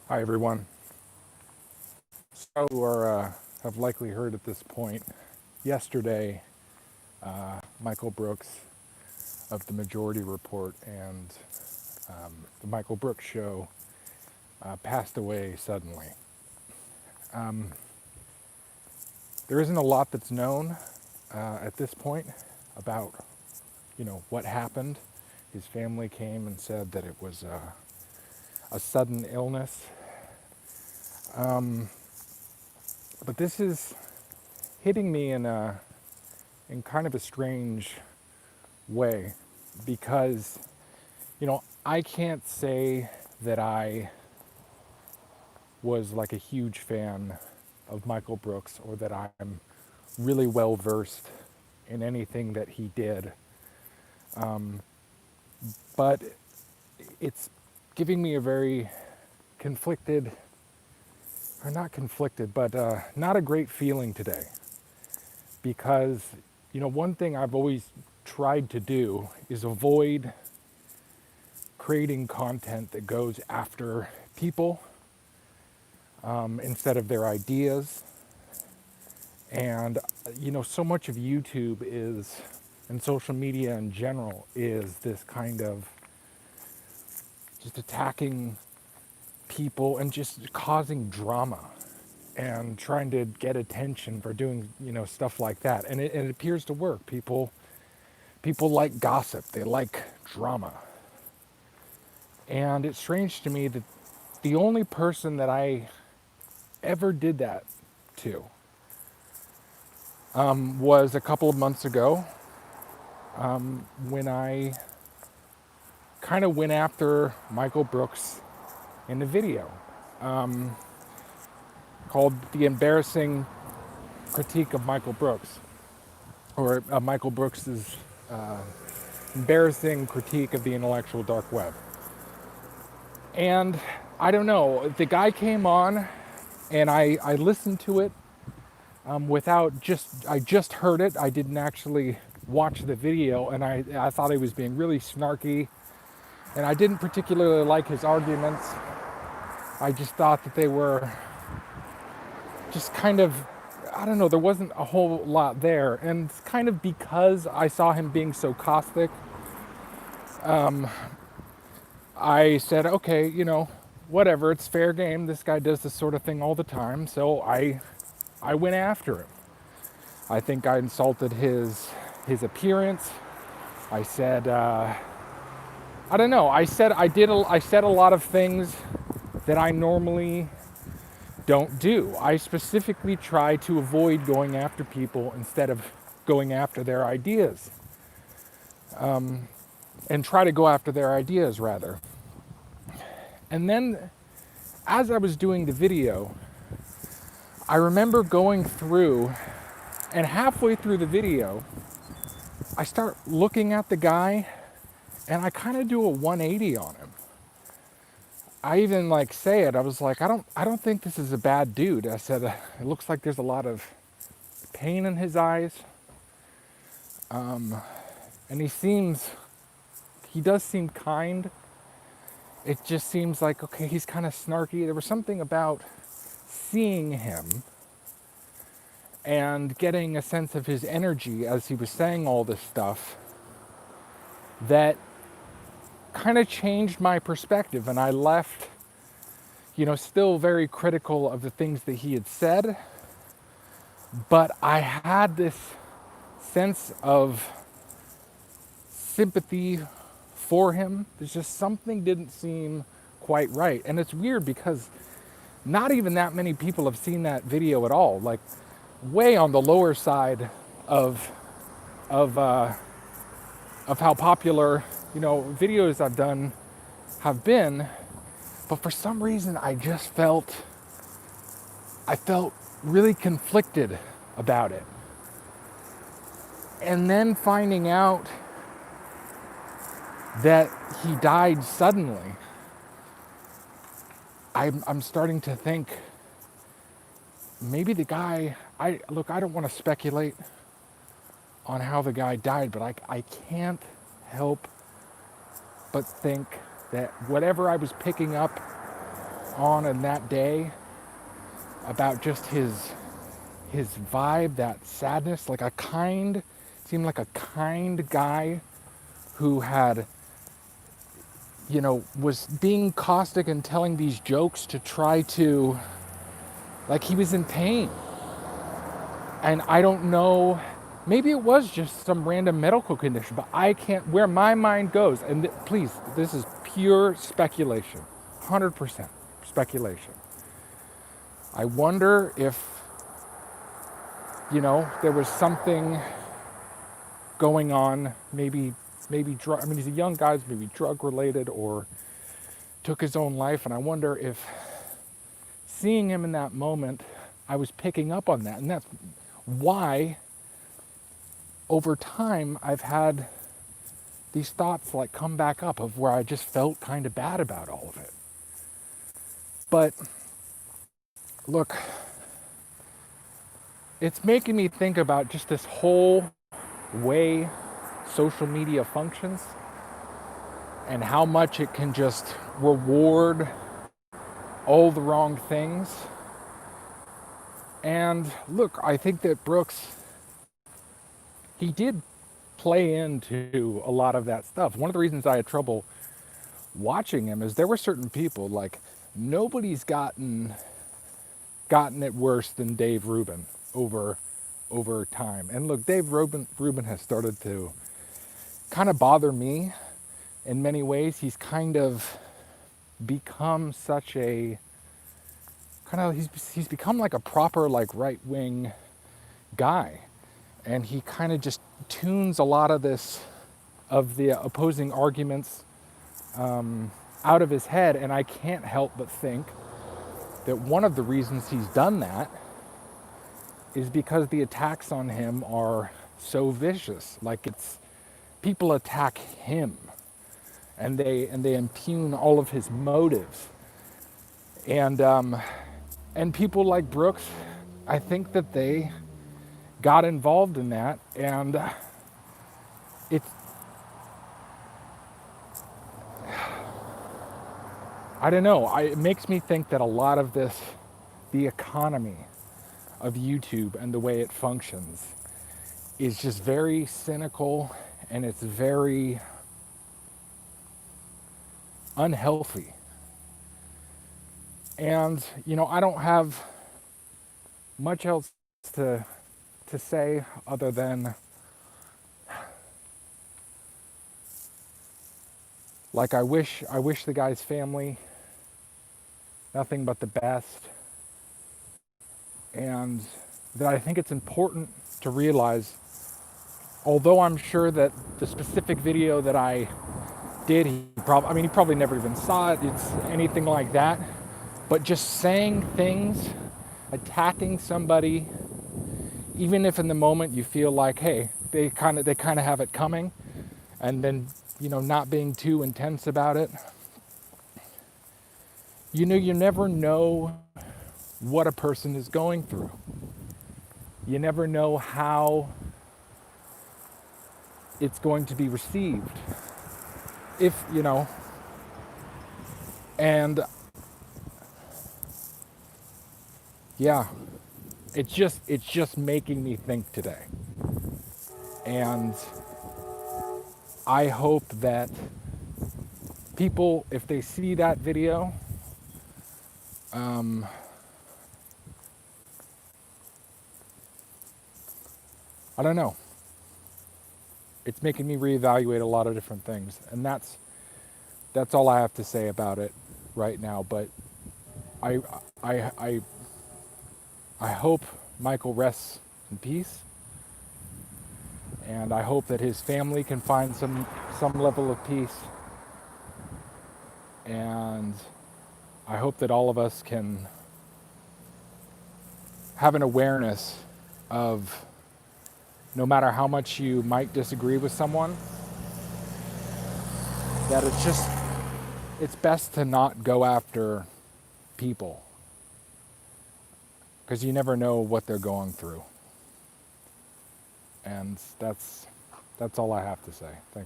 Hi, everyone. So, have likely heard at this point, yesterday, Michael Brooks of the Majority Report and the Michael Brooks Show passed away suddenly. There isn't a lot that's known at this point about, what happened. His family came and said that it was a sudden illness. But this is hitting me in kind of a strange way because I can't say that I was like a huge fan of Michael Brooks or that I'm really well versed in anything that he did, but it's giving me a very conflicted, or not conflicted, but not a great feeling today because one thing I've always tried to do is avoid creating content that goes after people instead of their ideas. And, so much of YouTube is, and social media in general, is this kind of just attacking people and just causing drama and trying to get attention for doing, stuff like that. And it appears to work. People like gossip. They like drama. And it's strange to me that the only person that I ever did that to was a couple of months ago when I kind of went after Michael Brooks in a video called The Embarrassing Critique of Michael Brooks, or Michael Brooks's embarrassing critique of the intellectual dark web. And I don't know, the guy came on and I listened to it I just heard it. I didn't actually watch the video, and I thought he was being really snarky, and I didn't particularly like his arguments. I just thought that they were just kind of, I don't know, there wasn't a whole lot there. And kind of because I saw him being so caustic, I said, okay, whatever, it's fair game. This guy does this sort of thing all the time. So I went after him. I think I insulted his appearance. I said, I don't know. I said a lot of things that I normally don't do. I specifically try to avoid going after people instead of going after their ideas, and try to go after their ideas rather. And then, as I was doing the video, I remember going through, and halfway through the video, I start looking at the guy, and I kind of do a 180 on him. I even say it. I was like, I don't think this is a bad dude. I said, it looks like there's a lot of pain in his eyes, and he does seem kind. It just seems like, okay, he's kind of snarky. There was something about seeing him and getting a sense of his energy as he was saying all this stuff that kind of changed my perspective, and I left, still very critical of the things that he had said, but I had this sense of sympathy for him. There's just something didn't seem quite right. And it's weird because not even that many people have seen that video at all. Like, way on the lower side of of uh, of how popular videos I've done have been. But for some reason, I felt really conflicted about it. And then finding out that he died suddenly, I'm starting to think maybe the guy, I don't want to speculate on how the guy died, but I can't help but think that whatever I was picking up on in that day about just his vibe, that sadness, like seemed like a kind guy who had, was being caustic and telling these jokes to try to, like he was in pain. And I don't know, maybe it was just some random medical condition, but I can't, where my mind goes, and please, this is pure speculation, 100% speculation. I wonder if, there was something going on, maybe drug, he's a young guy, maybe drug related, or took his own life. And I wonder if seeing him in that moment, I was picking up on that. And that's why over time I've had these thoughts like come back up of where I just felt kind of bad about all of it. But look, it's making me think about just this whole way social media functions and how much it can just reward all the wrong things. And look, I think that Brooks, he did play into a lot of that stuff. One of the reasons I had trouble watching him is there were certain people, like nobody's gotten it worse than Dave Rubin over time. And look, Dave Rubin has started to kind of bother me in many ways. He's kind of become such a he's become like a proper like right-wing guy, and he kind of just tunes a lot of the opposing arguments out of his head. And I can't help but think that one of the reasons he's done that is because the attacks on him are so vicious. Like people attack him, and they impugn all of his motives. And people like Brooks, I think that they got involved in that, and it's, I don't know, it makes me think that a lot of this, the economy of YouTube and the way it functions, is just very cynical, and it's very unhealthy. And, I don't have much else to say other than, like, I wish the guy's family nothing but the best. And that I think it's important to realize, although I'm sure that the specific video that I did, he probably never even saw it, it's anything like that. But just saying things, attacking somebody, even if in the moment you feel like, hey, they kind of have it coming, and then, not being too intense about it. You never know what a person is going through. You never know how it's going to be received. And yeah, it's just making me think today. And I hope that people, if they see that video, I don't know. It's making me reevaluate a lot of different things, and that's all I have to say about it right now. But I hope Michael rests in peace, and I hope that his family can find some level of peace, and I hope that all of us can have an awareness of, no matter how much you might disagree with someone, that it's best to not go after people, because you never know what they're going through. And that's all I have to say. Thank you.